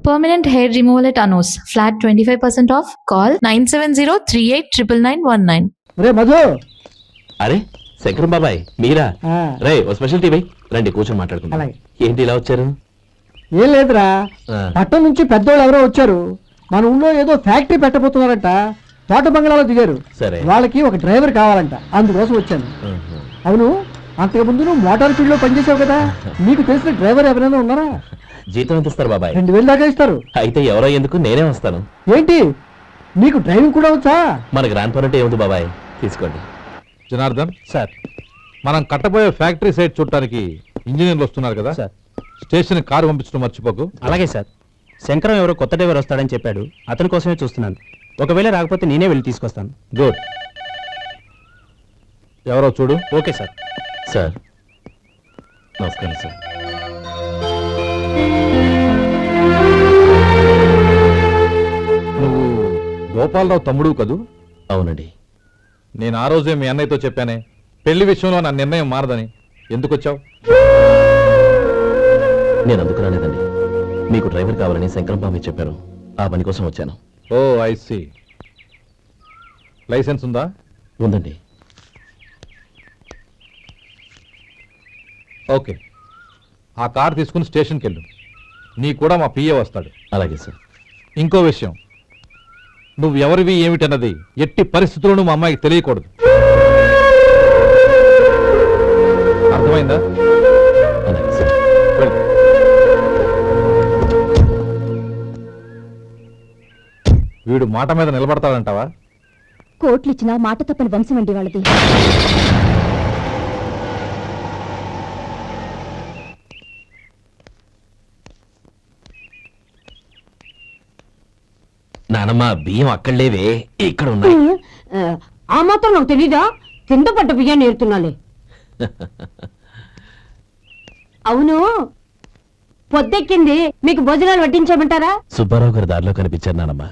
Permanent hair removal at Anos. Flat 25% off. Call 970-389919. రే మధు. అరే శంకరం బాబాయ్ మీరా? ఆ, రే ఓ స్పెషల్ టీ బై రండి కూర్చొని మాట్లాడుకుందాం. అలాగే. ఏంటి ఇలా వచ్చారు? ఏం లేదురా, ఆ, పట్టణం నుంచి పెద్దోళ్ళు ఎవరో వచ్చారు. మన ఊళ్ళో ఏదో ఫ్యాక్టరీ పెట్టబోతున్నారంట. తోట బంగ్లాలో దిగారు. సరే. వాళ్ళకి ఒక డ్రైవర్ కావాలంట, అందుకోసం వచ్చాను. ఆహా. అవును, అంతకు ముందు నువ్వు మోటార్ ఫీల్డ్ లో పనిచేసావు కదా, నీకు తెలిసిన డ్రైవర్ ఎవరైనా ఉన్నారా? జీతం ఎంత ఇస్తారు బాబాయ్? 2000 దాకా ఇస్తారు. అయితే ఎవరో ఎందుకు నేనే వస్తాను. ఏంటి, నీకు డ్రైవింగ్ కూడా వచ్చా? మన గ్రాండ్ పరంటే ఏముంది బాబాయ్, తీసుకోండి. జనార్దన్ సార్, మనం కట్టబోయే ఫ్యాక్టరీ సైట్ చూడటానికి ఇంజనీర్లు వస్తున్నారు కదా సార్. స్టేషన్ కారు పంపించడం మర్చిపోకు. అలాగే సార్. శంకరం ఎవరో కొత్త డ్రైవర్ వస్తాడని చెప్పాడు, అతని కోసమే చూస్తున్నాను. ఒకవేళ రాకపోతే నేనే వెళ్ళి తీసుకొస్తాను. గుడ్. ఎవరో చూడు. Okay sir. సార్ నమస్కారం సార్. నువ్వు గోపాలరావు తమ్ముడు కదూ? అవునండి. నేను ఆ రోజే మీ అన్నయ్యతో చెప్పానే, పెళ్లి విషయంలో నా నిర్ణయం మారదని. ఎందుకు వచ్చావు? నేను అందుకు రాలేదండి. మీకు డ్రైవర్ కావాలని శంకరం బాబాయ్ చెప్పారు, ఆ పని కోసం వచ్చాను. ఓ ఐ సీ. లైసెన్స్ ఉందా? ఉందండి. ఓకే, ఆ కార్ తీసుకుని స్టేషన్కి వెళ్ళు. నీ కూడా మా పిఏ వస్తాడు. అలాగే సార్. ఇంకో విషయం, నువ్వు ఎవరివి ఏమిటన్నది ఎట్టి పరిస్థితుల్లోనూ మా అమ్మాయికి తెలియకూడదు. అర్థమైందా? అలాగే సార్. వెళ్ళు. వీడు మాట మీద నిలబడతాడంటావా? కోట్లు ఇచ్చినా మాట తప్పని వంశం అండి వాళ్ళది. నానమ్మ బియ్యం అక్కడ లేవే, ఇక్కడ ఉన్నాయి. ఆ మాత్రం నాకు తెలీదా? కింద పడ్డ బియ్యాన్ని ఏరుతున్నాలే. అవును, పొద్దెక్కింది, మీకు భోజనాలు వడ్డించమంటారా? సుబ్బారావు గారి దారిలో కనిపించారు నానమ్మ.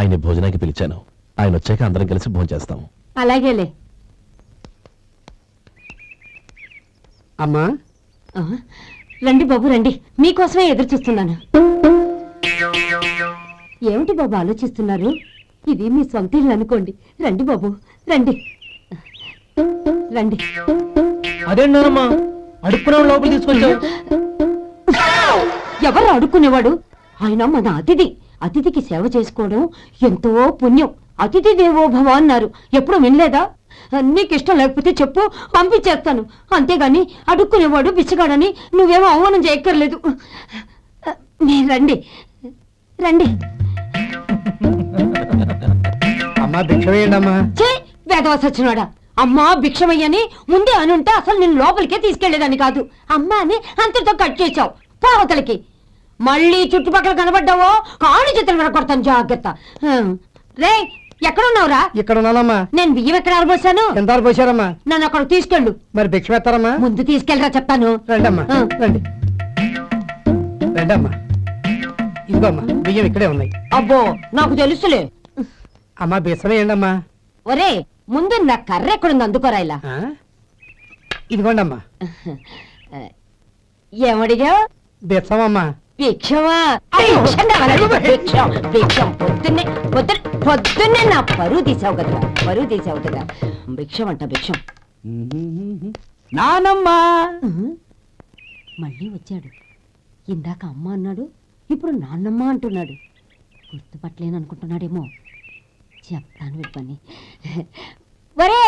ఆయన భోజనానికి పిలిచాను. ఆయన వచ్చాక అందరం కలిసి భోజనం చేస్తాం. అలాగేలే. అమ్మా, ఆ, రండి బాబు రండి, మీకోసమే ఎదురు చూస్తున్నాను. ఏమిటి బాబు ఆలోచిస్తున్నారు? ఇది మీ సొంత ఇల్లు అనుకోండి. రండి బాబు రండి రండి. అదేంటమ్మా అడుక్కునే లోపల తీసుకొచ్చావు? ఎవరు అడుక్కునేవాడు? ఆయన మన అతిథి. అతిథికి సేవ చేసుకోవడం ఎంతో పుణ్యం. అతిథి దేవో భవ అన్నారు, ఎప్పుడు వినలేదా? నీకు ఇష్టం లేకపోతే చెప్పు, పంపించేస్తాను. అంతేగాని అడుక్కునేవాడు బిచ్చగాడని నువ్వేమో అవమానం చేయక్కర్లేదు. మీరు రండి రండి. అమ్మా భిక్ష వేయండి అమ్మా. చే వేదవ సచ్చినాడా, అమ్మా భిక్షమయ్యని ముందే అనుంటే అసలు నేను లోపలికే తీసుకెళ్లేదని కాదు. అమ్మా అని అంతటితో కట్ చేశావు. పావతలకి మళ్ళీ చుట్టుపక్కల కనబడ్డావో కాళ్ళు చేతులు వినకొడతాను, జాగ్రత్త. రే ఎక్కడున్నావురా? ఇక్కడ ఉన్నానమ్మా. నేను బియ్యం ఎక్కడ ఆరబోసాను? ఎంత పోసారమ్మా? నన్ను అక్కడ తీసుకెళ్ళు. మరి భిక్ష పెడతారమ్మా? ముందు తీసుకెళ్ళరా చెప్తాను. రండమ్మా ఆ. రండి రండమ్మా. ఇదిగోమ్మా బియ్యం ఇక్కడే ఉన్నాయి. అబ్బో నాకు తెలుసులే. అమ్మా బిసం వేయండి అమ్మా. ఒరే ముందు నా కర్ర ఎక్కడుంది, అందుకోరా ఇలా. ఆ? ఇదిగోండమ్మా. ఏమడిగా? బిసమమ్మా. భిక్షమా? భిక్షం కావాలండి, భిక్షం భిక్షం. పొద్దున్నే నా పరువు తీసావు కదరా, పరువు తీసావు కదా. భిక్షం అంట భిక్షం. నానమ్మా. మళ్ళీ వచ్చాడు. ఇందాక అమ్మ అన్నాడు, ఇప్పుడు నాన్నమ్మ అంటున్నాడు. గుర్తుపట్టలేననుకుంటున్నాడేమో. చెప్తాను విప్పని. ఒరే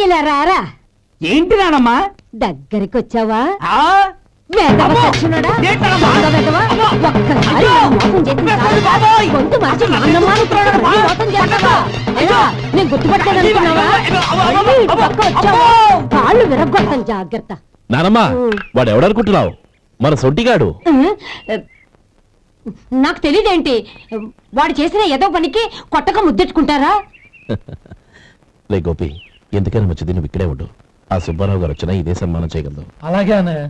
ఇలా రారా. ఏంటి నానమ్మా? దగ్గరికి వచ్చావా? వేదవ సచ్చినోడా? బాగా వేదవా? ఒక్కసారి నన్ను మోసం చేసిన చాలు. గొంతు మార్చి నాన్నమ్మ అనుకున్నాడు, మళ్ళీ మోసం చేస్తావా? ఎలా? నేను గుర్తుపట్టలేదనుకున్నావా? మళ్ళీ ఇటు పక్క వచ్చావా? కాళ్ళు విరగ్గొడతాను, జాగ్రత్త. నానమ్మ వాడు ఎవడనుకుంటున్నావు? మన సొంటిగాడు. నాకు తెలియదేంటి, వాడు చేసిన ఏదో పనికి కొట్టక ముద్దెట్టుకుంటారా? లే గోపి, ఎందుకైనా మంచిది నువ్వు ఇక్కడే ఉండు. ఆ సుబ్బారావు గారు వచ్చినా ఇదే సన్మానం చేయగలదు. అలాగే అన్నయ్య.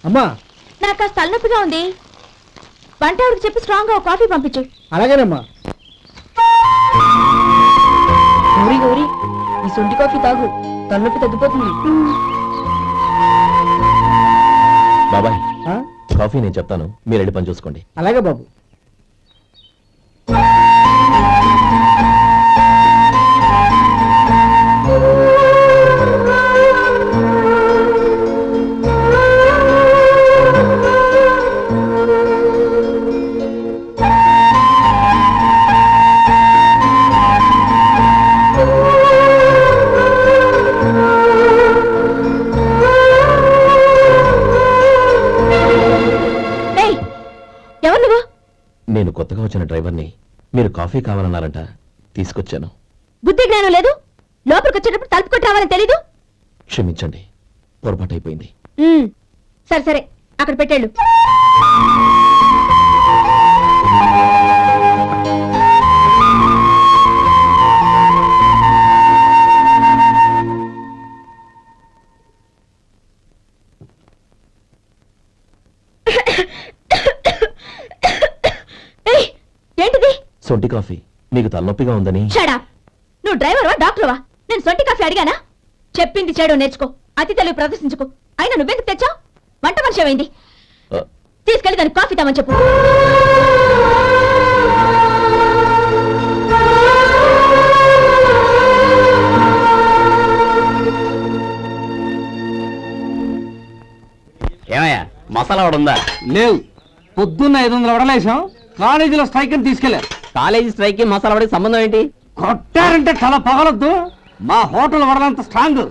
అమ్మా నాకు కాస్త తలనొప్పిగా ఉంది. వంట ఆవిడకి చెప్పి స్ట్రాంగ్ గా కాఫీ పంపించు. అలాగేనమ్మా. గౌరీ గౌరీ, ఈ సొంటి కాఫీ తాగు, తలనొప్పి తగ్గిపోతుంది. బాబాయ్ ఆ? కాఫీ నేను చెప్తాను, మీరు వెళ్ళి పని చూసుకోండి. అలాగే బాబు. ఏయ్, ఎవరు నువ్వు? నేను కొత్తగా వచ్చిన డ్రైవర్ని, మీరు కాఫీ కావాలన్నారంట, తీసుకొచ్చాను. బుద్ధి జ్ఞానం లేదు. లోపలికి వచ్చేటప్పుడు తలుపు కొట్టి రావాలని తెలీదు. క్షమించండి, పొరపాటు అయిపోయింది. సరే సరే, అక్కడ పెట్టేళ్ళు. ఏయ్, ఏంటిది? సొంటి కాఫీ. మీకు తలనొప్పిగా ఉందని. షడా, నువ్వు డ్రైవర్వా డాక్టర్వా? నేను సొంటి కాఫీ అడిగానా? చెప్పింది చేయడం నేర్చుకో, అతి తెలివి ప్రదర్శించుకో. అయినా నువ్వెందుకు తెచ్చావు? వంట మనిషి ఏమైంది? ఆ, తీసుకెళ్ళి దానికి కాఫీ తామని చెప్పు. ఏమయ్యా మసాలా వాడు ఉందా? లేవు. పొద్దున్న 500 వడలేసాం, కాలేజీలో స్ట్రైక్ అని తీసుకెళ్లారు. కాలేజీ స్ట్రైక్ కి మసాలా వాడికి సంబంధం ఏంటి? కొట్టారంటే తల పగలొద్దు. మా హోటల్ వడలంత స్ట్రాంగ్.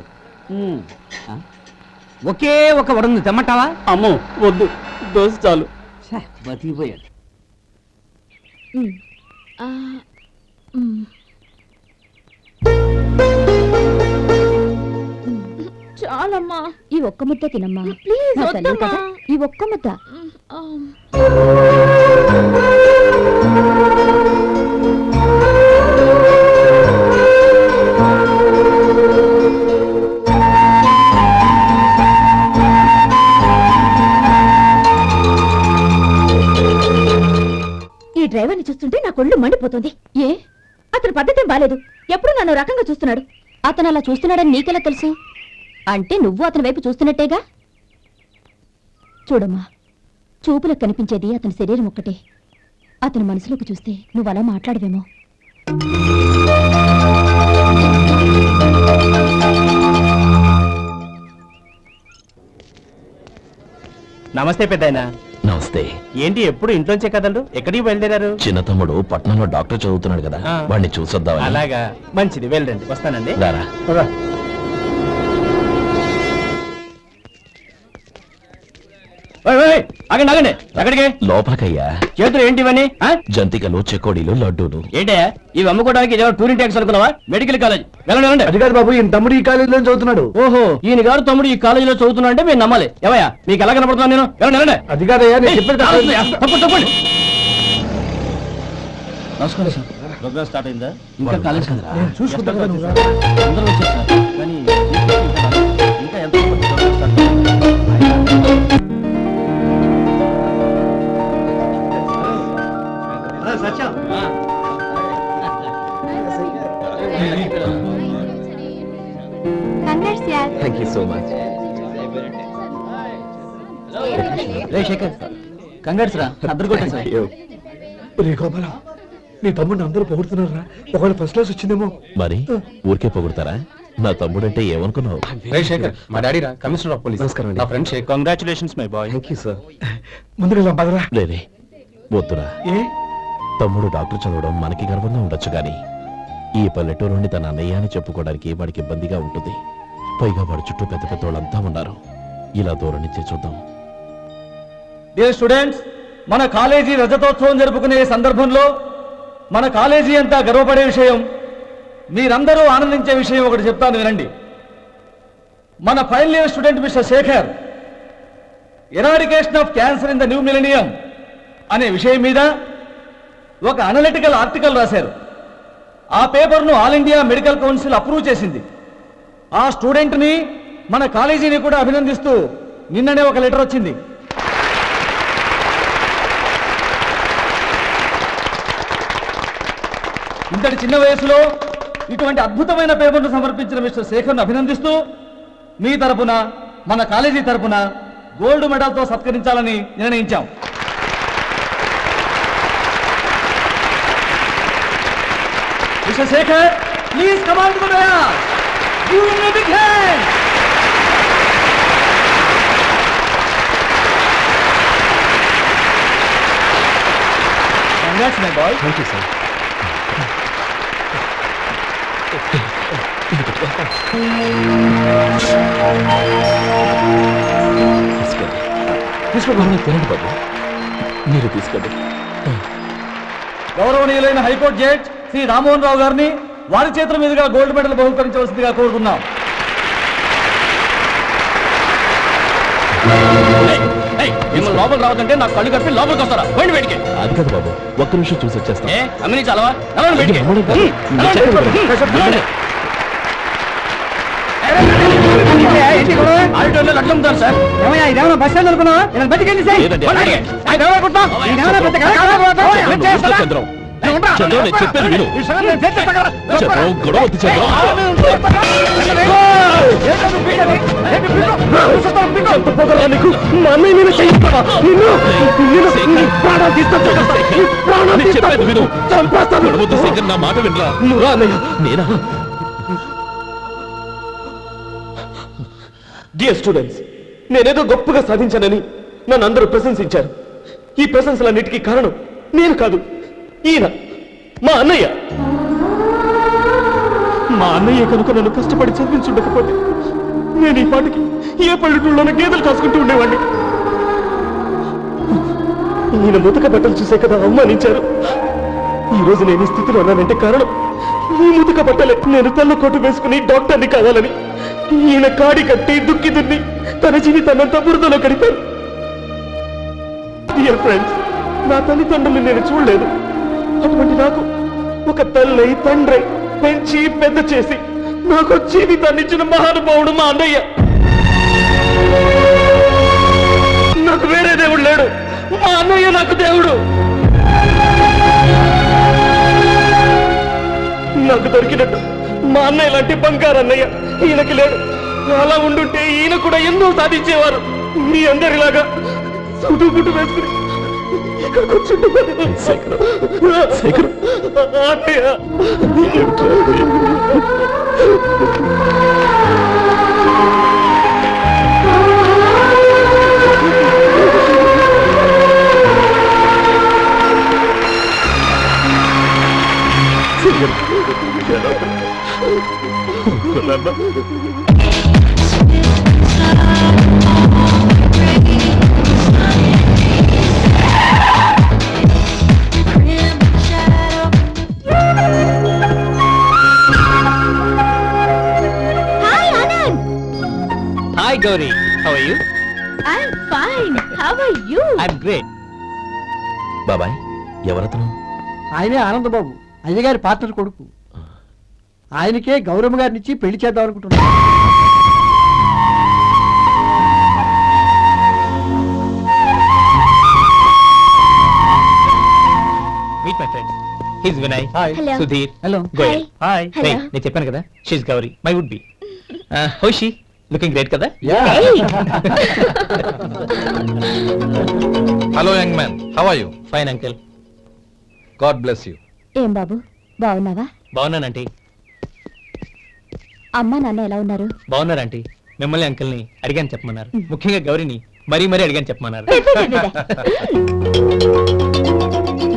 ఒకే ఒక వడ తెమ్మంటావా? అమ్మో వద్దు, దోశ చాలు. బతికిపోయాడు. చాలమ్మా, ఈ ఒక్క ముద్ద తినమ్మా ప్లీజ్ నా తల్లి వద్దమ్మా. కదా, ఈ ఒక్క ముద్ద. ఈ డ్రైవర్ని చూస్తుంటే నా కొళ్ళు మండిపోతుంది. ఏ, అతని పద్ధతి బాలేదు. ఎప్పుడు నన్ను రకంగా చూస్తున్నాడు. అతను అలా చూస్తున్నాడని నీకెలా తెలుసు? అంటే నువ్వు అతని వైపు చూస్తున్నట్టేగా. చూడమ్మా, చూపులకు కనిపించేది అతని శరీరం ఒక్కటే. అతని మనసులోకి చూస్తే నువ్వు అలా మాట్లాడవేమో. నమస్తే పెద్దాయనా. నమస్తే. ఏంటి ఎప్పుడు ఇంట్లోంచే కదలరు? ఎక్కడికి బయలుదేరారు? చిన్న తమ్ముడు పట్నంలో డాక్టర్ చదువుతున్నాడు కదా, ఆ. వాడిని చూసొద్దామని. అలాగా, మంచిది, వెళ్ళండి. వస్తానండి. రారా. ఆగండి ఆగండి, ఎక్కడికి? లోపలికయ్యా. చేతులు ఏంటి ఇవన్నీ? జంతికలు, చెకోడీలు, లడ్డూలు. ఏంటయ్యా ఇవి అమ్ముకోవడానికి ఇదేమో టూరింగ్ ట్యాక్స్ అనుకున్నావా? మెడికల్ కాలేజ్, వెళ్ళండి వెళ్ళండి. అది కాదు బాబు, ఈయన తమ్ముడు ఈ కాలేజీలో చదువుతున్నాడు. ఓహో, ఈయన గారు తమ్ముడు ఈ కాలేజీలో చదువుతున్నా అంటే మీరు నమ్మాలి. ఏవయ్యా మీకు ఎలా కనపడుతున్నాను నేను? వెళ్ళండి వెళ్ళండి. అది కాదయ్యా, నేను చెప్పేది తప్పండి తప్పండి. నమస్కారం సార్. ప్రోగ్రామ్ స్టార్ట్ అయిందా? ఇంకా కాలేజ్ చూసుకుంటాను. అందరూ వచ్చారు సార్, కానీ ఇంకా ఎంత ప్రోగ్రామ్ స్టార్ట్ అవ్వలేదు. Thank you so much. రే శేఖర్, కంగాట్స్ రా, అద్దరు కొట్టా సార్. రే గోపాల, నీ తమ్ముడిని అందరూ పొగుడుతున్నారా? ఒకవేళ ఫస్ట్ క్లాస్ వచ్చిందేమో. మరి ఊరికే పొగుడతారా? నా తమ్ముడంటే ఏమనుకున్నావు? శేఖర్, మా డాడీ రా, కమిషనర్ ఆఫ్ పోలీస్. నమస్కారం అండి. నా friend Shekhar. Congratulations my boy. Thank you sir. ముందుకు పదరా. లేదే, వద్దురా. ఏ తమ్ముడు డాక్టర్ చదవడం మనకి గర్వంగా ఉండొచ్చు కానీ ఈ పల్లెటూరు నుండి తన అన్నయ్య అని చెప్పుకోవడానికి వాడికి ఇబ్బందిగా ఉంటుంది. పైగా వాడి చుట్టూ పెద్ద పెద్ద వాళ్ళంతా ఉన్నారు. ఇలా దూరం నుంచి చూద్దాం. డియర్ స్టూడెంట్స్, మన కాలేజీ రజతోత్సవం జరుపుకునే సందర్భంలో మన కాలేజీ అంతా గర్వపడే విషయం, మీరందరూ ఆనందించే విషయం ఒకటి చెప్తాను వినండి. మన final year student mister Shekhar eradication of cancer in the new millennium అనే విషయం మీద ఒక అనలిటికల్ ఆర్టికల్ రాశారు. ఆ పేపర్ను all India medical council approve చేసింది. ఆ స్టూడెంట్ని, మన కాలేజీని కూడా అభినందిస్తూ నిన్ననే ఒక లెటర్ వచ్చింది. ఇంతటి చిన్న వయసులో ఇటువంటి అద్భుతమైన పేపర్ను సమర్పించిన మిస్టర్ శేఖర్ను అభినందిస్తూ మీ తరపున మన కాలేజీ తరపున గోల్డ్ మెడల్తో సత్కరించాలని నిర్ణయించాం. Mister Shekhar, please come on to the dais. Give him a big hand. Congrats my boy. Thank you sir. తీసుకోండి తినండి బాబు, మీరు తీసుకోండి. గౌరవనీయులైన హైకోర్టు జడ్జ్ శ్రీ రామ్మోహన్ రావు గారిని వారి చేతుల మీదుగా గోల్డ్ మెడల్ బహుకరించవలసిందిగా కోరుతున్నాం. మిమ్మల్ని లోపల రావద్దంటే నాకు కళ్ళు కప్పి లోపలికి వస్తారా? పోయింది బయటికి. అది కాదు బాబు, ఒక్క నిమిషం చూసి వచ్చేస్తాం. అమ్మిని చాలవా? నడవండి బయటికి. ఆడిటోరియంలో లడ్లు అమ్ముతారు సార్. ఇదేమన్నా బస్ స్టాండ్ అనుకున్నావా? ఇలా బయటికి లేదండి. చంద్రం, చంద్రం, నేను చెప్పేది విను. చంద్రం, గొడవ వద్దు చంద్రం. చెప్పేది విను. గొడవ వద్దు శేఖర్, నా మాట వినరా. నేనా? డియర్ స్టూడెంట్స్, నేనేదో గొప్పగా సాధించానని నన్ను అందరూ ప్రశంసించారు. ఈ ప్రశంసలన్నిటికీ కారణం నేను కాదు, ఈయన మా అన్నయ్య. మా అన్నయ్య కనుక నన్ను కష్టపడి చదివించుండకపోతే నేను ఈ పాటికి ఏ పల్లెటూళ్ళలోనే గేదెలు కాసుకుంటూ ఉండేవాడిని. ఈయన ముతక బట్టలు చూసే కదా అవమానించారు. ఈ రోజు నేను ఈ స్థితిలో ఉన్నానంటే కారణం ఈ ముతక బట్టలే. నేను తెల్ల కోటు వేసుకుని డాక్టర్ని కావాలని ఈయన కాడి కట్టి దుక్కి దున్ని తన జీవితాన్నంతా బురదలో గడిపారు. డియర్ ఫ్రెండ్స్, నా తల్లిదండ్రులు నేను చూడలేదు. అటువంటి నాకు ఒక తల్లి తండ్రి పెంచి పెద్ద చేసి నాకు జీవితాన్ని ఇచ్చిన మహానుభావుడు మా అన్నయ్య. నాకు వేరే దేవుడు లేడు, మా అన్నయ్య నాకు దేవుడు. నాకు దొరికినట్టు మా అన్నయ్య లాంటి బంగారు అన్నయ్య ఈయనకి లేడు. అలా ఉండుంటే ఈయన కూడా ఎన్నో సాధించేవారు. మీ అందరిలాగా సుటు పుట్టు వేసుకుని ఇక్కడ కూర్చుంటున్నారు. అన్నయ్య, hi Gauri, how are you? I'm fine. How are you? I'm great. బాబాయ్, ఎవరతను? ఆయనే ఆనందబాబు, అయ్యగారి పార్ట్నర్ కొడుకు. ఆయనకే గౌరమ్మ గారిని ఇచ్చి పెళ్లి చేద్దాం అనుకుంటున్నాను. Meet my friend. His Vinay. Hello. Sudheer. Hello. Goyal. Hi. Hello. నేను చెప్పాను కదా, she's Gauri, my would be. How she? Looking great కదా? Hey. Hello young man, how are you? Fine uncle. God bless you. ఏం బాబు, బాగున్నావా? బాగున్నానంటీ. అమ్మా నాన్న ఎలా ఉన్నారు? బాగున్నారంటీ. మిమ్మల్ని అంకిల్ని అడిగాను చెప్పమన్నారు. ముఖ్యంగా గౌరీని మరీ మరీ అడిగాను చెప్పమన్నారు.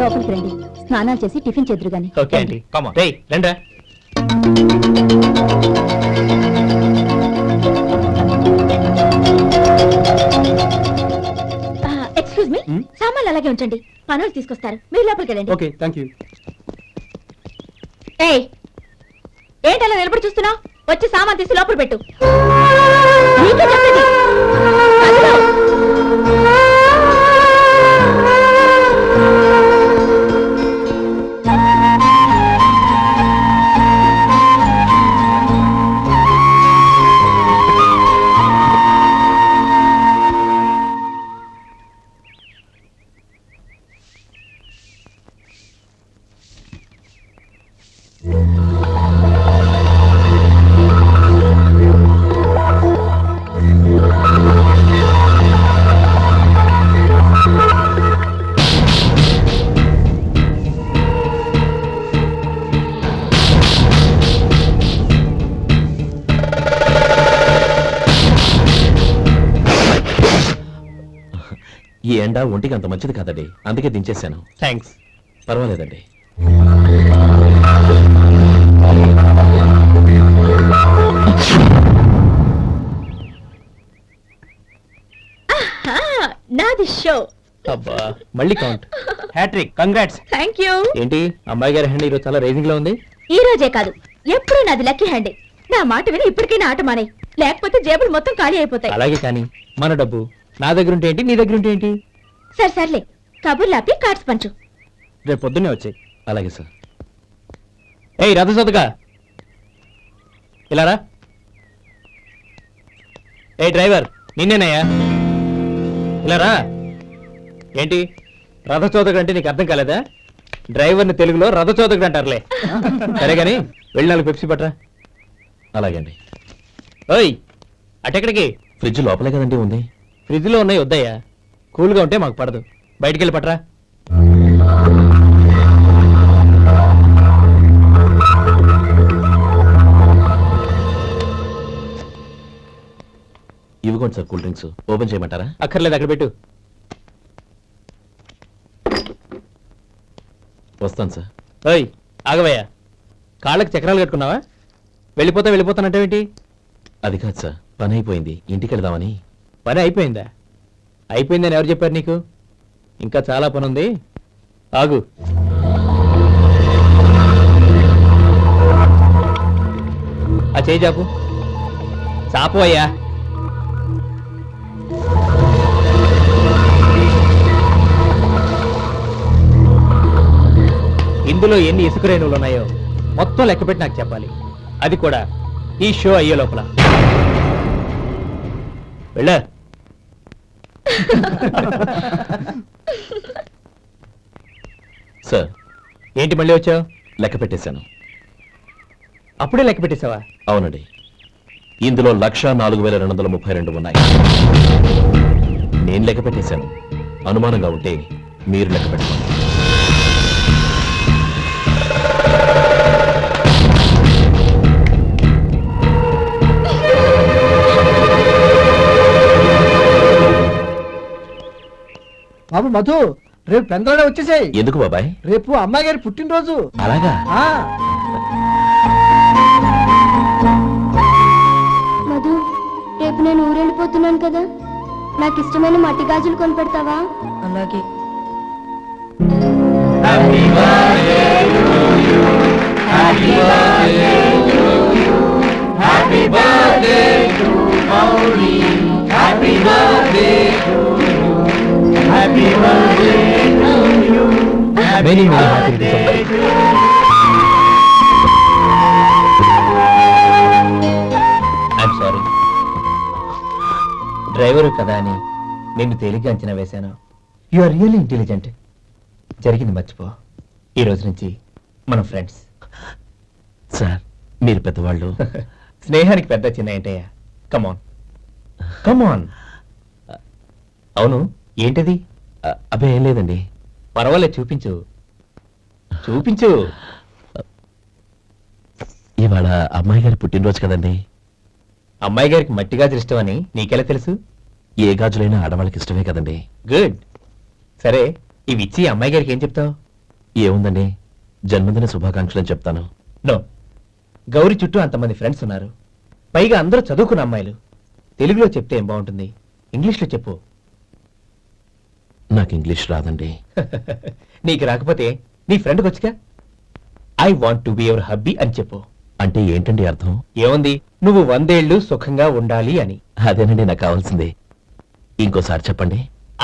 లోపలికి రండి, స్నానాలు చేసి టిఫిన్ చేద్దరు గాని. Okay aunty. Come on. రేయ్ రండ్రా. ఎక్స్క్యూజ్ మీ, సామాన్లు అలాగే ఉంచండి, పనులు తీసుకొస్తారు, మీరు లోపలికి వెళ్ళండి. Okay, thank you. ఏయ్, ఏంటలా నిలబడి చూస్తున్నావు? వచ్చి సామాన్ తీసి లోపల పెట్టు. నీకే చెప్పేది. కదులు. ఈ ఎండ ఒంటికి అంత మంచిది కాదండి, అందుకే దించేశాను. థ్యాంక్స్. పర్వాలేదండి. నాది షో. అబ్బా మళ్ళీ count. Hat trick, congrats. Thank you. ఏంటి అమ్మాయి గారి హ్యాండ్ ఈరోజు చాలా రైజింగ్ లో ఉంది. ఈ రోజే కాదు, ఎప్పుడూ నాది లక్కీ హ్యాండే. నా మాట విని ఇప్పటికైనా ఆట మానే, లేకపోతే జేబులు మొత్తం ఖాళీ అయిపోతాయి. అలాగే కానీ మన డబ్బు నా దగ్గర ఉంటే ఏంటి, నీ దగ్గర ఉంటే ఏంటి? సరే సర్లే, కబుర్లాపి కార్డ్స్ పంచు. రేపు పొద్దున్నే వచ్చాయి. అలాగే సార్. ఏయ్ రథసోదగా ఇలా రా. ఏ డ్రైవర్ నిన్నేనయ్యా, ఇలా రా. ఏంటి రథచోదకుడు అంటే నీకు అర్థం కాలేదా? డ్రైవర్ని తెలుగులో రథచోదకుడు అంటారులే. సరే గాని వెళ్ళి 4 పెప్సీ పట్రా. అలాగే అండి. ఓయ్ అటెక్కడికి? ఫ్రిడ్జ్ లోపలే కదండి ఉంది. ఫ్రిడ్జ్లో ఉన్నాయి వద్దయ్యా, కూల్గా ఉంటే మాకు పడదు. బయటికి వెళ్ళి పట్రా. ఇవ్వకోండి సార్ కూల్ డ్రింక్స్. ఓపెన్ చేయమంటారా? అక్కర్లేదు, అక్కడ పెట్టు. వస్తాను సార్. ఓయ్ ఆగవయ్యా, కాళ్ళకి చక్రాలు కట్టుకున్నావా? వెళ్ళిపోతానంటావేంటి? అది కాదు సార్, పని అయిపోయింది, ఇంటికి వెళదామని. పని అయిపోయిందా? అయిపోయిందని ఎవరు చెప్పారు నీకు? ఇంకా చాలా పని ఉంది, ఆగు. ఆ చేయి చాపు. చాపు అయ్యా. ఇందులో ఎన్ని ఇసుక రేణువులు ఉన్నాయో మొత్తం లెక్కపెట్టి నాకు చెప్పాలి. అది కూడా ఈ షో అయ్యే లోపల. వెళ్ళా. సార్ ఏంటి మళ్ళీ వచ్చావు? లెక్క పెట్టేశాను. అప్పుడే లెక్క పెట్టేశావా? అవునండి, ఇందులో 1,04,232 ఉన్నాయి. నేను లెక్క పెట్టేశాను. అనుమానంగా ఉంటే మీరు లెక్క పెట్టండి. బాబు మధు, రేపు పెందలాడే వచ్చేసాయి. ఎందుకు బాబాయ్? రేపు అమ్మాయి గారి పుట్టినరోజు. అలాగా? ఆ మధు, రేపు నేను ఊరెళ్ళిపోతున్నాను కదా, నాకు ఇష్టమైన మట్టి గాజులు కొనిపెడతావా? అలాగే. Many happy returns. I'm sorry. Driver కదా అని నిన్ను తేలిగ్గా అంచనా వేశాను. You are really intelligent. జరిగింది మర్చిపో. ఈ రోజు నుంచి మనం ఫ్రెండ్స్. సార్ మీరు పెద్దవాళ్ళు. స్నేహానికి పెద్ద చిన్న ఏంటయ్యా? కమాన్ కమాన్. అవును, ఏంటది? అబ్బే ఏం లేదండి. పర్వాలేదు, చూపించు చూపించు. ఇవాళ అమ్మాయి గారి పుట్టినరోజు కదండి. అమ్మాయి గారికి మట్టి గాజులు ఇష్టమని నీకెలా తెలుసు? ఏ గాజులైనా ఆడవాళ్ళకి ఇష్టమే కదండి. గుడ్. సరే, ఇవి ఇచ్చి అమ్మాయి గారికి ఏం చెప్తావు? ఏముందండి, జన్మదిన శుభాకాంక్షలు అని చెప్తాను. నో, గౌరీ చుట్టూ అంతమంది ఫ్రెండ్స్ ఉన్నారు, పైగా అందరూ చదువుకున్న అమ్మాయిలు. తెలుగులో చెప్తే ఏం బాగుంటుంది, ఇంగ్లీష్లో చెప్పు. నాకు ఇంగ్లీష్ రాదండి. నీకు రాకపోతే నీ ఫ్రెండ్కి వచ్చిగా I want to be your hubby అని చెప్పు. అంటే ఏంటండి అర్థం? ఏముంది, నువ్వు 100 ఏళ్ళు సుఖంగా ఉండాలి అని. అదేనండి నాకు కావాల్సింది. ఇంకోసారి చెప్పండి.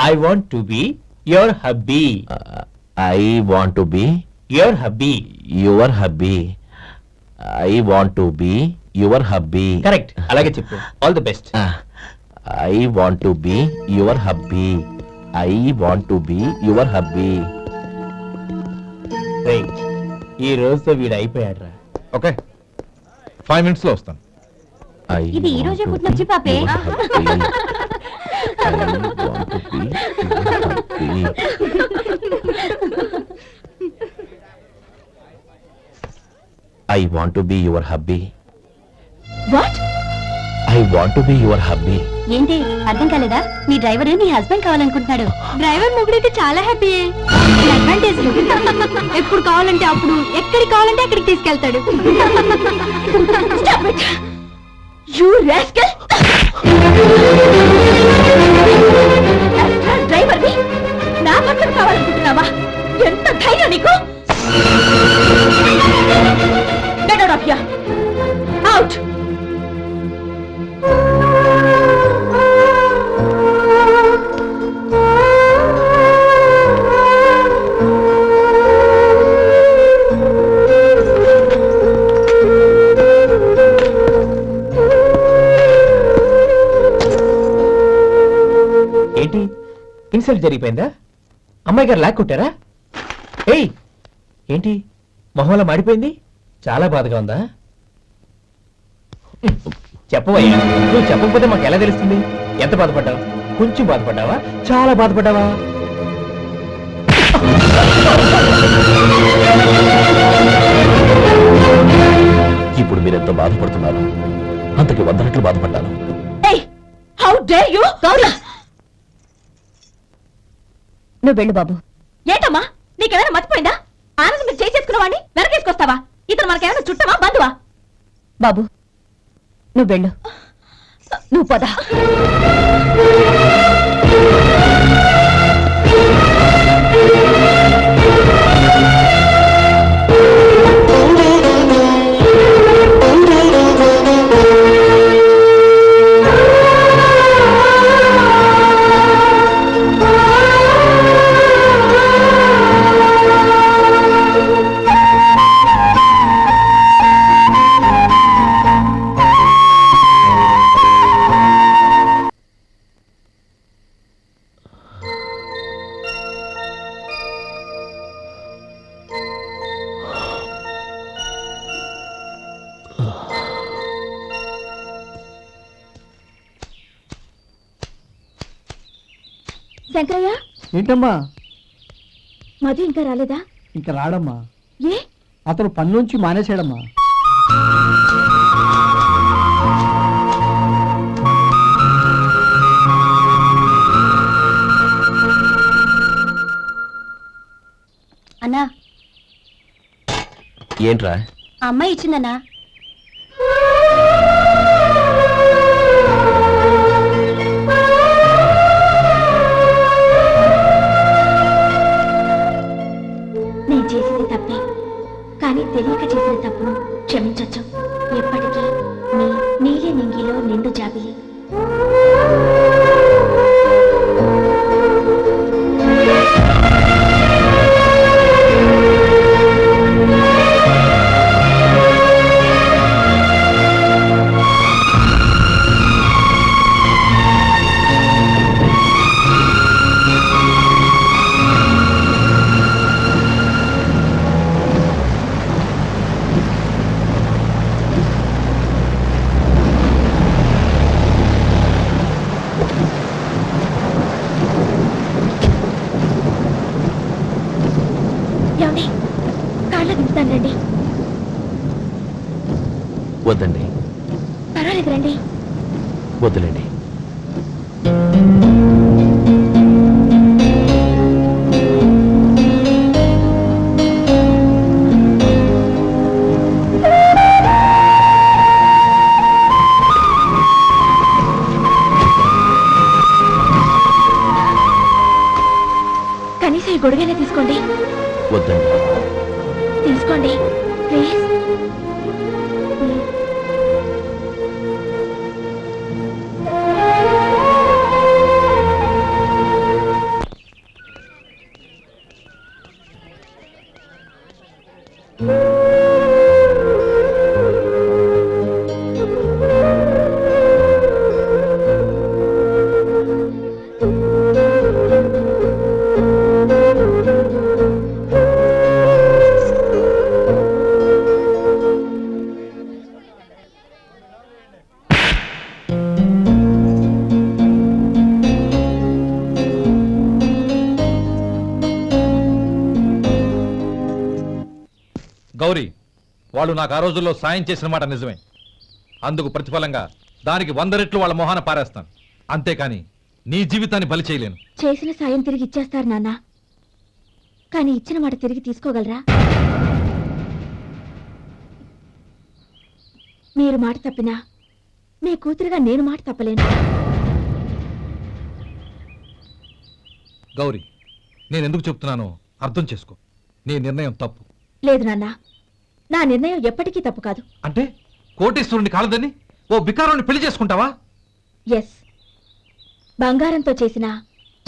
I want to be your hubby. I want to be your hubby. Your hubby. I want to be your hubby. Correct, అలాగే చెప్పు. All the best. I want to be your hubby. I want to be your hubby. ఈ రోజుతో వీడు అయిపోయాడ్రా. Okay, 5 minutes లో వస్తాను. ఇది ఈ రోజే పుట్టినొచ్చి పాపే. I want to be your hubby. What? I want to be your hubby. ఏంటి అర్థం కాలేదా? మీ డ్రైవర్ నీ హస్బెండ్ కావాలనుకుంటున్నాడు. డ్రైవర్ మొగుడైతే చాలా హ్యాపీ. అడ్వాంటేజ్ ఎప్పుడు కావాలంటే అప్పుడు, ఎక్కడికి కావాలంటే అక్కడికి తీసుకెళ్తాడు. You rascal! డ్రైవర్ నా భర్తను కావాలనుకుంటున్నావా? ఎంత ధైర్యం నీకు! Get out of here! Out! ఏంటి ఇన్సల్ట్ జరిగిపోయిందా? అమ్మాయి గారు లాక్ కొట్టారా? ఏయ్ ఏంటి మొహంలో మాడిపోయింది? చాలా బాధగా ఉందా? చెప్పవయ్యా, నువ్వు చెప్పకపోతే మాకు ఎలా తెలుస్తుంది? ఎంత బాధపడ్డావు? కొంచెం బాధపడ్డావా? చాలా బాధపడ్డావా? ఇప్పుడు మీరెంత బాధపడుతున్నారు, అంతకి 100 రెట్లు బాధపడ్డాను. Hey! How dare you! Gauri, నువ్వు వెళ్ళు బాబు. ఏంటమ్మా, నీకేమైనా మర్చిపోయిందా? ఆనందం మీద చేసేసుకున్న వాడిని వెనకేసుకొస్తావా? ఇతను మనకేమైనా చుట్టమా, బంధువా? బాబు నువ్వు వెళ్ళు. నువ్వు పద. శంకరయ్య, ఏంటమ్మా? మధు ఇంకా రాలేదా? ఇంకా రాడమ్మా. ఏ? అతను పనిలోంచి మానేశాడమ్మా. అన్నా, ఏంట్రా? ఆ అమ్మాయి ఇచ్చిందన్నా. నేను చేసింది తప్పే, కానీ తెలియక చేసిన తప్పును క్షమించొచ్చు. ఎప్పటికీ నీ నీలి నింగిలో నిండు జాబిలి. ఏమండి, కాళ్ళ దింపుతాను రండి. వద్దండి, పర్వాలేదు రండి. వద్దులేండి. కనీసం ఈ గొడుగైనా తీసుకోండి. వద్దండి. తీసుకోండి ప్లీజ్. గౌరీ, వాళ్ళు నాకు ఆ రోజుల్లో సాయం చేసిన మాట నిజమే. అందుకు ప్రతిఫలంగా దానికి 100 రెట్లు వాళ్ళ మొహాన పారేస్తాను. అంతేకాని నీ జీవితాన్ని బలి చేయలేను. చేసిన సాయం తిరిగి ఇచ్చేస్తారు నాన్న, కానీ ఇచ్చిన మాట తిరిగి తీసుకోగలరా? మీరు మాట తప్పినా మీ కూతురుగా నేను మాట తప్పలేను. గౌరీ, నేను ఎందుకు చెప్తున్నానో అర్థం చేసుకో. నీ నిర్ణయం తప్పు. లేదు నాన్న, నా నిర్ణయం ఎప్పటికీ తప్పు కాదు. అంటే కోటేశ్వరుని కాలదని ఓ బికారాన్ని పెళ్లి చేసుకుంటావా? ఎస్, బంగారంతో చేసిన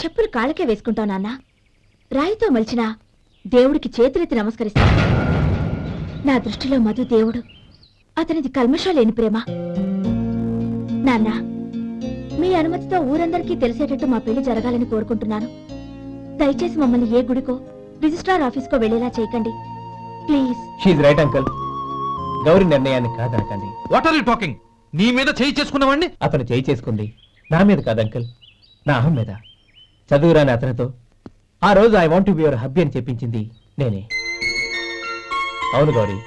చెప్పులు కాళ్ళకే వేసుకుంటావు నాన్న. రాయితో మలిచిన దేవుడికి చేతులెత్తి నమస్కరిస్తా. నా దృష్టిలో మధు దేవుడు, అతనిది కల్మషా లేని ప్రేమ. నాన్న, మీ అనుమతితో ఊరందరికీ తెలిసేటట్టు మా పెళ్లి జరగాలని కోరుకుంటున్నాను. దయచేసి మమ్మల్ని ఏ గుడికో రిజిస్ట్రార్ ఆఫీస్కో వెళ్లేలా చేయకండి please. She's right uncle. Gauri నిర్ణయాన్ని కాదనకండి. What are you talking? నీ మీద చేయి చేసుకున్నవాడిని అతను చేయి చేసుకుంది నా మీద కాదు అంకుల్, నా అహం మీద. చదువురాని అతనితో ఆ రోజు I want to be your hubby అని చెప్పించింది నేనే. అవును గౌరీ,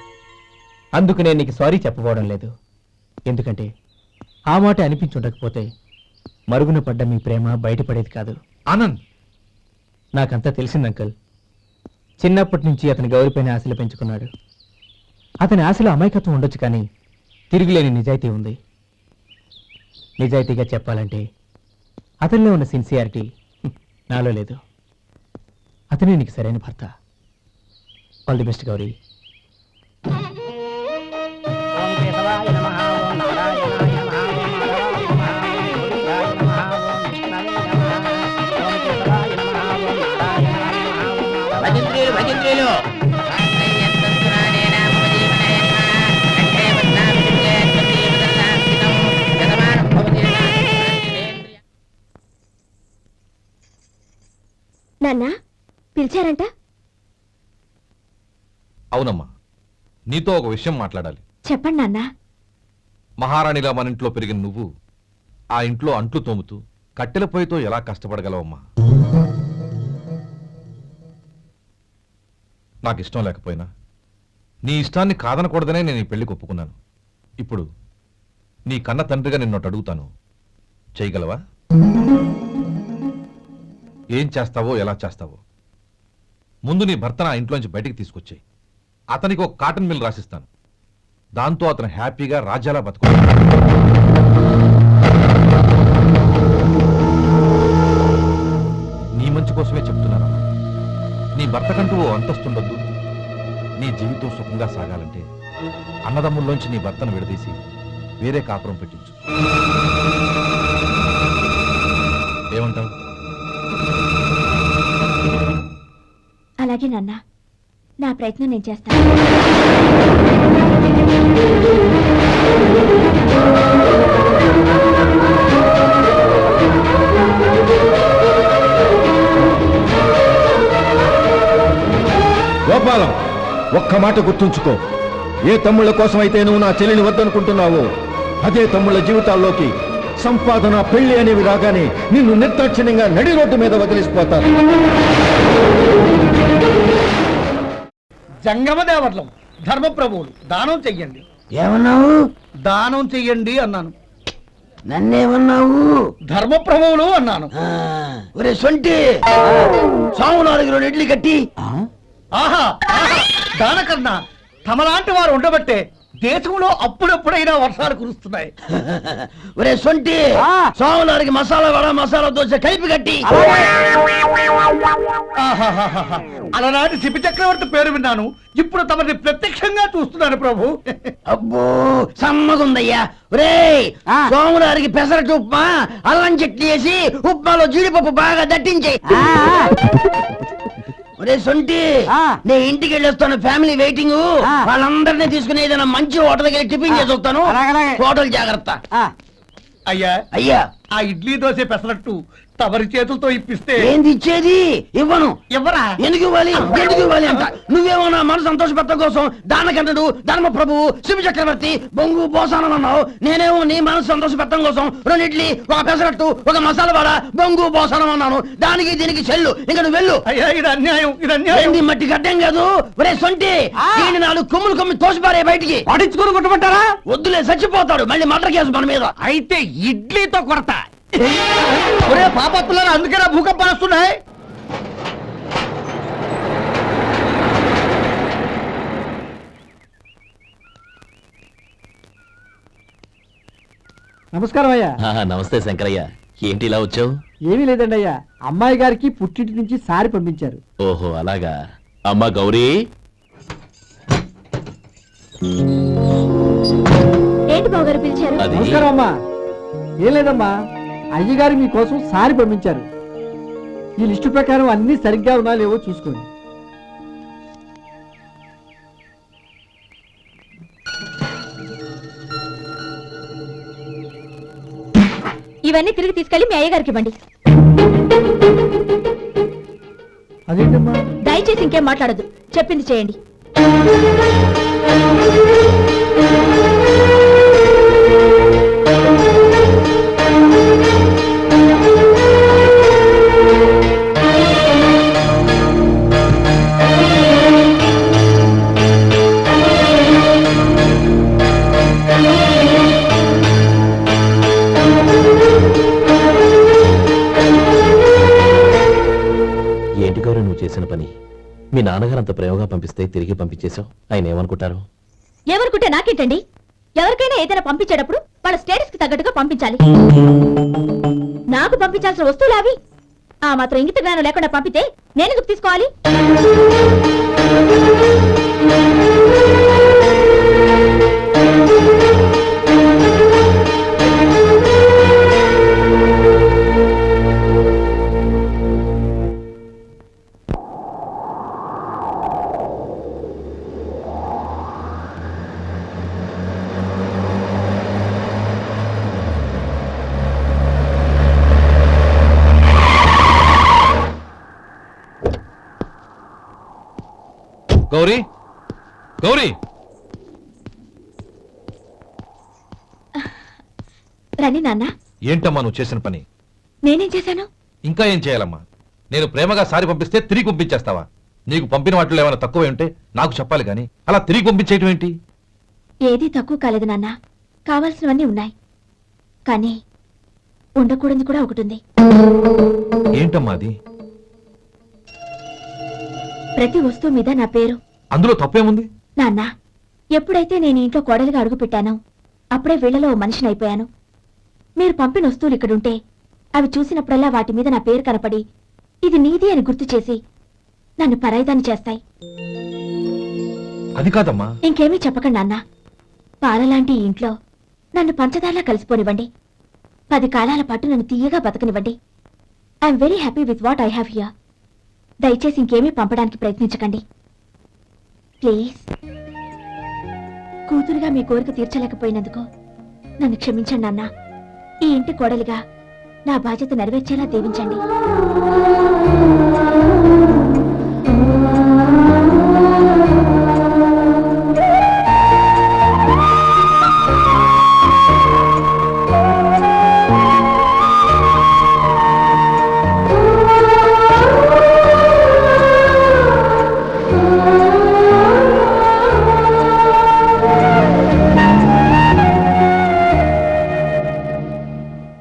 అందుకు నేను నీకు సారీ చెప్పబోవడం లేదు. ఎందుకంటే ఆ మాట అనిపించుండకపోతే మరుగున పడ్డ మీ ప్రేమ బయటపడేది కాదు. ఆనంద్, నాకంతా తెలిసింది అంకుల్. చిన్నప్పటి నుంచి అతని గౌరీపైన ఆశలు పెంచుకున్నాడు. అతని ఆశలో అమాయకత్వం ఉండొచ్చు, కానీ తిరుగులేని నిజాయితీ ఉంది. నిజాయితీగా చెప్పాలంటే అతనిలో ఉన్న సిన్సియారిటీ నాలో లేదు. అతనే నీకు సరైన భర్త. All the best Gauri. నాన్న, పిలిచారంట? అవునమ్మా, నీతో ఒక విషయం మాట్లాడాలి. చెప్పండి నాన్న. మహారాణిలా మన ఇంట్లో పెరిగిన నువ్వు ఆ ఇంట్లో అంట్లు తోముతూ కట్టెల పొయ్యితో ఎలా కష్టపడగలవమ్మా? నాకు ఇష్టం లేకపోయినా నీ ఇష్టాన్ని కాదనకూడదనే నేను ఈ పెళ్లికి ఒప్పుకున్నాను. ఇప్పుడు నీ కన్న తండ్రిగా నిన్నొకటి అడుగుతాను, చేయగలవా? ఏం చేస్తావో, ఎలా చేస్తావో ముందు నీ భర్తను ఆ ఇంట్లోంచి బయటికి తీసుకొచ్చాయి. అతనికి ఒక కాటన్ మిల్ రాసిస్తాను. దాంతో అతను హ్యాపీగా రాజ్యాలా బతుకుతాడు. నీ మంచి కోసమే చెప్తున్నాను. నీ భర్తకంటూ ఓ అంతస్తుండొద్దు. నీ జీవితం సుఖంగా సాగాలంటే అన్నదమ్ముల్లోంచి నీ భర్తను విడదీసి వేరే కాపురం పెట్టించు. ఏమంటావు? అలాగే నాన్న, నా ప్రయత్నం నేను చేస్తాను. గోపాలం, ఒక్క మాట గుర్తుంచుకో. ఏ తమ్ముళ్ళ కోసం అయితే నువ్వు నా చెల్లిని వద్దనుకుంటున్నావో అదే తమ్ముళ్ళ జీవితాల్లోకి సంపాదన, పెళ్లి అనేవి రాగానే నిన్ను నిర్దాక్షిణ్యంగా నడి రోడ్డు మీద వదిలిసిపోతారు. జంగమదేవర్లం ధర్మప్రభువులు దానం చెయ్యండి. ఏమన్నావు? దానం చెయ్యండి అన్నాను. నన్నేమన్నావు? ధర్మప్రభువులు అన్నాను. ఒరే సొంటి, సాము 4 రోజులు ఇడ్లీ కట్టి. ఆహా, దానకన్నా తమలాంటి వారు ఉండబట్టే దేశంలో అప్పుడెప్పుడైనా వర్షాలు కురుస్తున్నాయి. ఒరే సొంటి, సాము 4 మసాలా వడ, మసాలా దోశ కలిపి కట్టి. ఆహాహాహా, అలనాటి శిపి చక్రవర్తి పేరు విన్నాను, ఇప్పుడు తమని ప్రత్యక్షంగా చూస్తున్నాను ప్రభు. అబ్బో సమ్మగుందయ్యా. ఒరే సోములారికి పెసరట్టు ఉప్మా, అల్లం చట్నీ వేసి ఉప్మాలో జీడిపప్పు బాగా దట్టించే. ఒరే సొంటి, నేను ఇంటికి వెళ్ళొస్తాను, ఫ్యామిలీ వెయిటింగ్. వాళ్ళందరినీ తీసుకుని ఏదైనా మంచి హోటల్కి వెళ్ళి టిఫిన్ చేసి వస్తాను. హోటల్ జాగ్రత్త. అయ్యా అయ్యా, ఆ ఇడ్లీ దోశ పెసరట్టు తమరి చేతులతో ఇప్పిస్తే. ఏంది ఇచ్చేది? ఇవ్వను. ఎవరా? ఎందుకు ఇవ్వాలి? ఎందుకు ఇవ్వాలి అంట? నువ్వేమో నా మనసు సంతోషపెట్టడం కోసం దానకంటుడు, ధర్మ ప్రభువు, శివ చక్రవర్తి, బొంగు బోసానం అన్నావు. నేనేమో నీ మనసు సంతోషపెట్టడం కోసం 2 ఇడ్లీ, ఒక పెసరట్టు, ఒక మసాలా వడ, బొంగు బోసానం అన్నాను. దానికి దీనికి చెల్లు. ఇంకా నువ్వు వెళ్ళు. అయ్యా, ఇది అన్యాయం, ఇది అన్యాయం. ఏంది మట్టి గడ్డం కాదు. ఒరే సొంటి, దీన్ని 4 కొమ్ములు తోసిపారే బయటికి. పడించుకుని కొట్టమంటారా? వద్దులే, చచ్చిపోతాడు. మళ్ళీ మర్డర్ కేసు మన మీద. అయితే ఇడ్లీతో కొడతా. ఒరే పాపత్తులారా, అందుకేనా భూకంపాలు వస్తున్నాయి? నమస్కారం అయ్యా. నమస్తే శంకరయ్య, ఏంటి ఇలా వచ్చావు? ఏమీ లేదండి అయ్యా, అమ్మాయి గారికి పుట్టింటి నుంచి సారి పంపించారు. ఓహో అలాగా. అమ్మా గౌరీ, ఏంటి బావగారు పిలిచారు? అది నమస్కారం అమ్మా. ఏం లేదమ్మా, అయ్యగారు మీకోసం సారి పంపించారు. ఈ లిస్టు ప్రకారం అన్ని సరిగ్గా ఉన్నా లేవో చూసుకోండి. ఇవన్నీ తిరిగి తీసుకెళ్లి మీ అయ్యగారికి ఇవ్వండి. అదేంటమ్మా? దయచేసి ఇంకేం మాట్లాడద్దు, చెప్పింది చేయండి. ఏంటి గౌరీ నువ్వు చేసిన పని? మీ నాన్నగారు అంత ప్రేమగా పంపిస్తే తిరిగి పంపించేశావు. ఆయన ఏమనుకుంటారు? ఎవరుకుంటే నాకేంటండి? ఎవరికైనా ఏదైనా పంపించేటప్పుడు వాళ్ళ స్టేటస్ కి తగ్గట్టుగా పంపించాలి. నాకు పంపించాల్సిన వస్తువులు అవి. ఆ మాత్రం ఇంగిత జ్ఞానం లేకుండా పంపితే నేనెందుకు తీసుకోవాలి? గౌరీ, గౌరీ, రండి నాన్న. ఏంటమ్మా నువ్వు చేసిన పని? నేనేం చేశాను? ఇంకా ఏం చేయాలమ్మా? నేను ప్రేమగా సారి పంపిస్తే తిరిగి పంపించేస్తావా? నీకు పంపిన వాటిలో ఏమైనా తక్కువ ఉంటే నాకు చెప్పాలి కానీ అలా తిరిగి పంపించేయటం ఏంటి? ఏదీ తక్కువ కాలేదు నాన్న, కావాల్సినవన్నీ ఉన్నాయి. కానీ ఉండకూడదు కూడా ఒకటి ఉంది. ఏంటమ్మా అది? ప్రతి వస్తువు మీద నా పేరు. అందులో తప్పేముంది? నాన్న, ఎప్పుడైతే నేను ఇంట్లో కోడలిగా అడుగు పెట్టానో అప్పుడే వీళ్లలో ఓ మనిషిని అయిపోయాను. మీరు పంపిన వస్తువులు ఇక్కడుంటే అవి చూసినప్పుడల్లా వాటి మీద నా పేరు కనపడి ఇది నీది అని గుర్తు చేసి నన్ను పరాయిదాన్ని చేస్తాయి. అది కాదమ్మా. ఇంకేమీ చెప్పకండి నాన్న. పాలలాంటి ఈ ఇంట్లో నన్ను పంచదారలా కలిసిపోనివ్వండి. 10 కాలాల పాటు నన్ను తీయగా బతకనివ్వండి. I'm very happy with what I have here. దయచేసి ఇంకేమీ పంపడానికి ప్రయత్నించకండి ప్లీజ్. కూతురుగా మీ కోరిక తీర్చలేకపోయినందుకు నన్ను క్షమించండి నాన్న. ఈ ఇంటి కోడలిగా నా బాధ్యత నెరవేర్చేలా దీవించండి.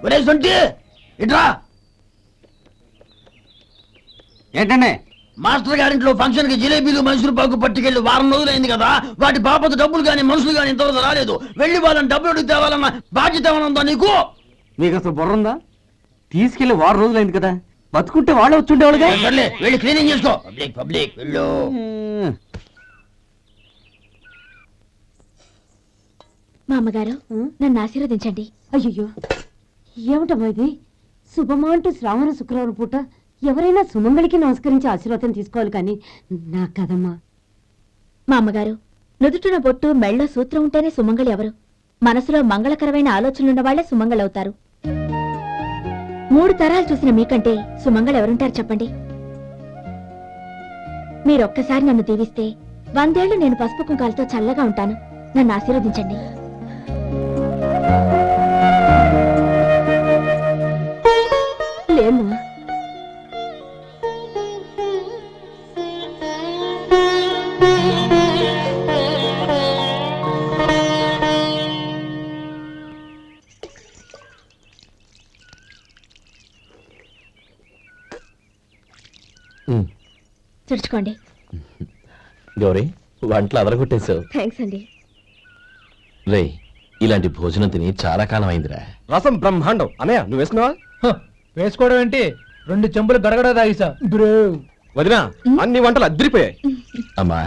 ఒరే సొంటి, ఇట్రా. ఏంటండి? మాస్టర్ గారింట్లో ఫంక్షన్ కి జిలేబీలు మైసూరు పాకు పట్టుకెళ్ళి వారం రోజులైంది కదా. వాటి బాపత డబ్బులు కానీ మనుషులు కానీ ఇంతవరకు రాలేదు. వెళ్ళి వాళ్ళని డబ్బులు అడిగి తేవాలన్న బాధ్యత ఏమైనా ఉందా నీకు? మీకు అసలు బుర్ర ఉందా? తీసుకెళ్లి 6 రోజులైంది కదా, బతుకుంటే వాళ్ళే వచ్చుండేవాళ్ళుగా. సర్లే, వెళ్ళి క్లీనింగ్ చేసుకో. పబ్లిక్ పబ్లిక్ వెళ్ళు. మా అమ్మగారు నన్ను ఆశీర్వదించండి. అయ్యో, ఏమిటమ్మా ఇది? శుభమా అంటూ శ్రావణ శుక్రవారం పూట ఎవరైనా సుమంగళికి నమస్కరించి ఆశీర్వాదం తీసుకోవాలి కానీ నా కదమ్మా. మా అమ్మగారు, నుదుటిన బొట్టు మెళ్ళో సూత్రం ఉంటేనే సుమంగళి ఎవరు? మనసులో మంగళకరమైన ఆలోచనలున్న వాళ్లే సుమంగళవుతారు. 3 తరాలు చూసిన మీకంటే సుమంగళ ఎవరుంటారు చెప్పండి? మీరొక్కసారి నన్ను దీవిస్తే 100 ఏళ్లు నేను పసుపు కుంకాలతో చల్లగా ఉంటాను. నన్ను ఆశీర్వదించండి. లేమ్మా, ఉమ్. తుడుచుకోండి. గౌరీ వంటలు అదరగొట్టేశావు. థ్యాంక్స్ అండి. రే ఇలాంటి భోజనం తిని చాలా కాలం అయిందిరా. రసం బ్రహ్మాండం. అన్నయ్య నువ్వు వేసుకున్నావా? వేసుకోవడం ఏంటి, 2 చెంబులు గడగడ తాగిసా. వదినా అన్ని వంటలు అద్దరిపోయాయి. అమ్మా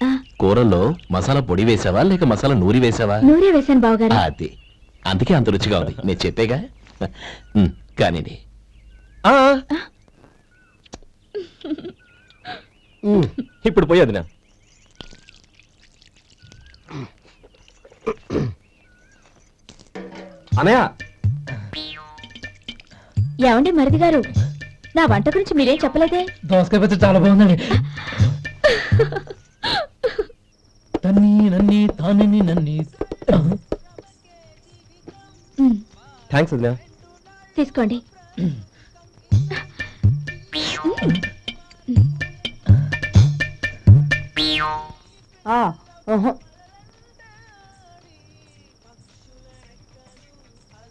ఆ, కూరల్లో మసాలా పొడి వేసావా లేక మసాలా నూరి వేసావా? నూరే వేశాను బావగారు. అది అందుకే అంత రుచిగా ఉంది. నేను చెప్పేగా. కానివ్వండి. ఇప్పుడు పోయి వదినా. అన్నయ్య ఏమండి మరిది గారు, నా వంట గురించి మీరేం చెప్పలేదే? దోసకాయ పచ్చడి చాలా బాగుందండి. తన్ని నన్ని తాని నన్ని. థ్యాంక్స్ వదినా. తీసుకోండి.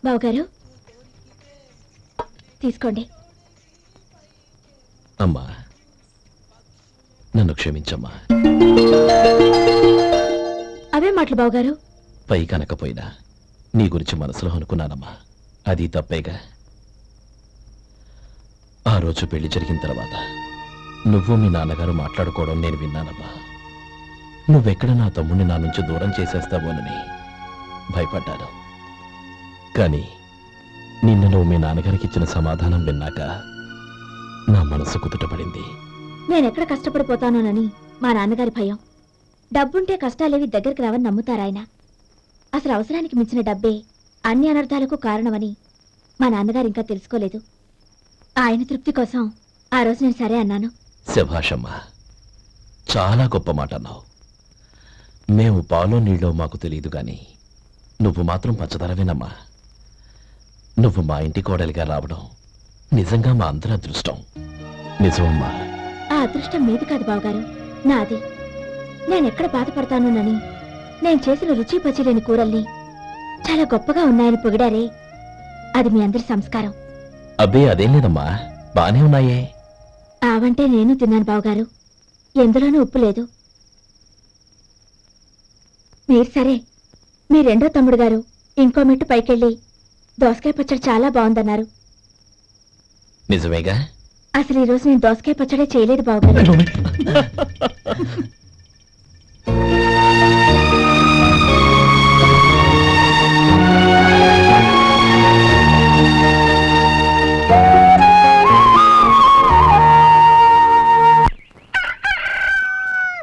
బావగారు తీసుకోండి. అమ్మా నన్ను క్షమించమ్మా. అవే మాటలు బావగారు. పై కనకపోయినా నీ గురించి మనసులో అనుకున్నానమ్మా. అది తప్పేగా. ఆ రోజు పెళ్లి జరిగిన తర్వాత నువ్వు మీ నాన్నగారు మాట్లాడుకోవడం నేను విన్నానమ్మా. నువ్వెక్కడ నా తమ్ముడిని నా నుంచి దూరం చేసేస్తావోనని భయపడ్డాను. కానీ నిన్న నువ్వు మీ నాన్నగారికి ఇచ్చిన సమాధానం విన్నాక నా మనసు కుదుటపడింది. నేనెక్కడ కష్టపడిపోతానోనని మా నాన్నగారి భయం. డబ్బుంటే కష్టాలేవి దగ్గరికి రావని నమ్ముతారాయన. అసలు అవసరానికి మించిన డబ్బే అన్ని అనర్థాలకు కారణమని మా నాన్నగారు ఇంకా తెలుసుకోలేదు. ఆయన తృప్తి కోసం ఆ రోజు నేను సరే అన్నాను. శభాషమ్మా, చాలా గొప్ప మాట అన్నావు. మేము పాలో నీళ్ళో మాకు తెలియదు గాని నువ్వు మాత్రం పచ్చదరవేనమ్మా. నువ్వు మా ఇంటి కోడలిగా రావడం నిజంగా మా అందరి అదృష్టం. నిజమమ్మా. ఆ అదృష్టం మీది కాదు బావగారు, నాది. నేనెక్కడ బాధపడతానోనని నేను చేసిన రుచి పచిలేని కూరల్ని చాలా గొప్పగా ఉన్నాయని పొగిడారే, అది మీ అందరి సంస్కారం. అబ్బే అదేం లేదమ్మా, బానే ఉన్నాయే. ఆవంటే నేను తిన్నాను బావగారు, ఎందులోనూ ఉప్పు లేదు. మీరు సరే, మీ రెండో తమ్ముడు గారు ఇంకో మెట్టు పైకెళ్ళి దోసకాయ పచ్చడి చాలా బాగుందన్నారు. నిజమేగా? అసలు ఈ రోజు నేను దోసకాయ పచ్చడే చేయలేదు బావగారు.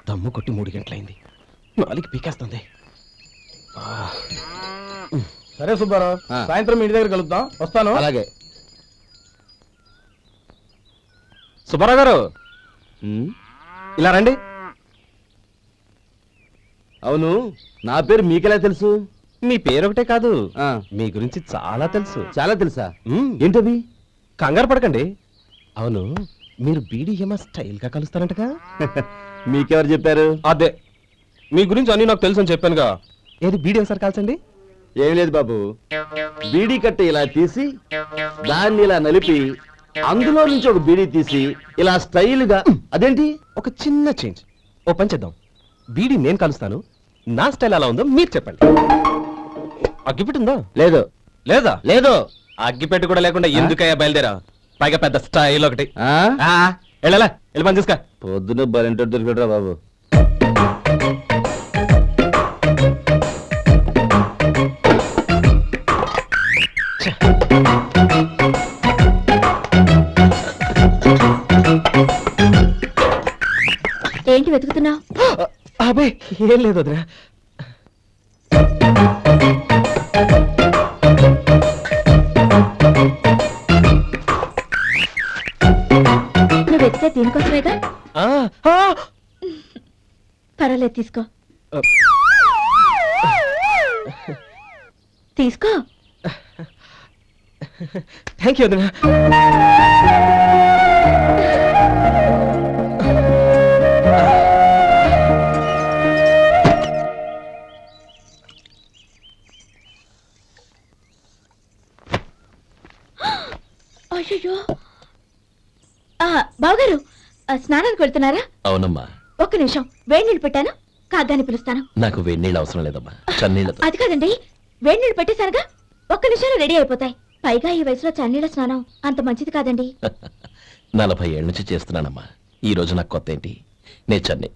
దమ్ము కొట్టి 3 గంటలైంది. 4 పీకేస్తుంది. సరే సుబ్బారావు, సాయంత్రం ఇంటి దగ్గర కలుద్దాం. వస్తాను. అలాగే. సుబ్బారావు గారు ఇలా రండి. అవును, నా పేరు మీకెలా తెలుసు? మీ పేరు ఒకటే కాదు, ఆ, మీ గురించి చాలా తెలుసు. చాలా తెలుసా? మ్మ్. ఏంటది? కంగారు పడకండి. అవును, మీరు బీడీఎం స్టైల్ గా కలుస్తారంటగా? మీకెవరు చెప్పారు? అదే, మీ గురించి అన్ని నాకు తెలుసు అని చెప్పానుగా. ఏది బీడీ ఒకసారి కాల్చండి. ఏం లేదు బాబు, బీడీ కట్ట ఇలా తీసి దాన్ని ఇలా నలిపి అందులో నుంచి ఒక బీడీ తీసి ఇలా స్టైల్గా. అదేంటి? ఒక చిన్న చేంజ్. ఓ పని చేద్దాం, బీడీ నేను కలుస్తాను, నా స్టైల్ ఎలా ఉందో మీరు చెప్పండి. అగ్గిపెట్టుందా? లేదు. లేదా? లేదు. అగ్గిపెట్టు కూడా లేకుండా ఎందుకయ్యా బయలుదేరా? పైగా పెద్ద స్టైల్ ఒకటి. ఆ? వెళ్ళాలా, వెళ్ళి పని చూసుకో. పొద్దున బరింటో దొరికడరా బాబు. ఏంటి వెతుకుతున్నావు? అబే ఏం లేదు వదినా. నువ్వు వెతికే దీనికోసమేగా. ఆ, ఆ. పర్వాలేదు, తీసుకో. తీసుకో. థ్యాంక్ యూ వదినా. అయ్యో బావగారు, స్నానానికి వెళ్తున్నారా? అవునమ్మా. ఒక్క నిమిషం, వేడి నీళ్ళు పెట్టాను, కాగ్గాని పిలుస్తాను. నాకు వేడి నీళ్ళు అవసరం లేదమ్మా, చన్నీళ్ళతో. అది కాదండి, వేడి నీళ్ళు పెట్టేశానుగా, ఒక్క నిమిషంలో రెడీ అయిపోతాయి. పైగా ఈ వయసులో చన్నీళ్ళ స్నానం అంత మంచిది కాదండి. 40 ఏళ్ళ నుంచి చేస్తున్నానమ్మా. ఈ రోజు నాకు కొత్త ఏంటి? నే చన్ని.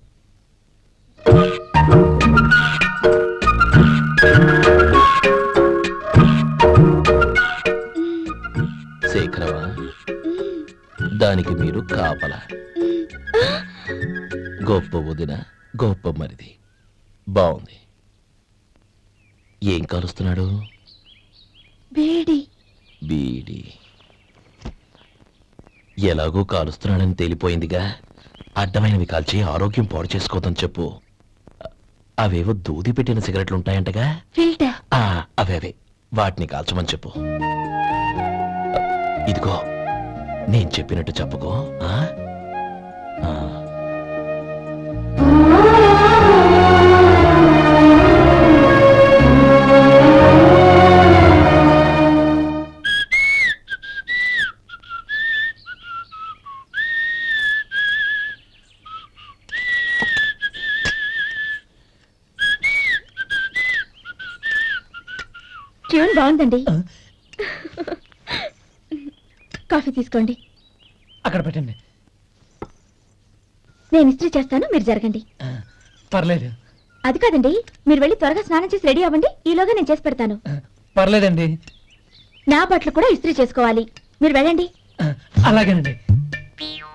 శేఖరవా, దానికి మీరు కాపలా. గొప్ప వదిన, గొప్ప మరిది. బాగుంది. ఏం కాలుస్తున్నాడు? వేడి. బీడి. ఎలాగో కాలుస్తున్నాడని తేలిపోయిందిగా, అడ్డమైనవి కాల్చి ఆరోగ్యం పాడు చేసుకోవద్దని చెప్పు. అవేవో దూది పెట్టిన సిగరెట్లు ఉంటాయంటగా, ఫిల్టర్. అవే వాటిని కాల్చమని చెప్పు. ఇదిగో, నేను చెప్పినట్టు చెప్పుకో. ట్యూన్ బాగుందండి. కాఫీ తీసుకోండి. అక్కడ పెట్టండి. నేను ఇస్త్రీ చేస్తాను, మీరు జరగండి. పర్లేదు. అది కాదండి, మీరు వెళ్ళి త్వరగా స్నానం చేసి రెడీ అవ్వండి, ఈలోగా నేను చేసి పెడతాను. పర్లేదండి. నా బట్టలు కూడా ఇస్త్రీ చేసుకోవాలి, మీరు వెళ్ళండి. అలాగేనండి.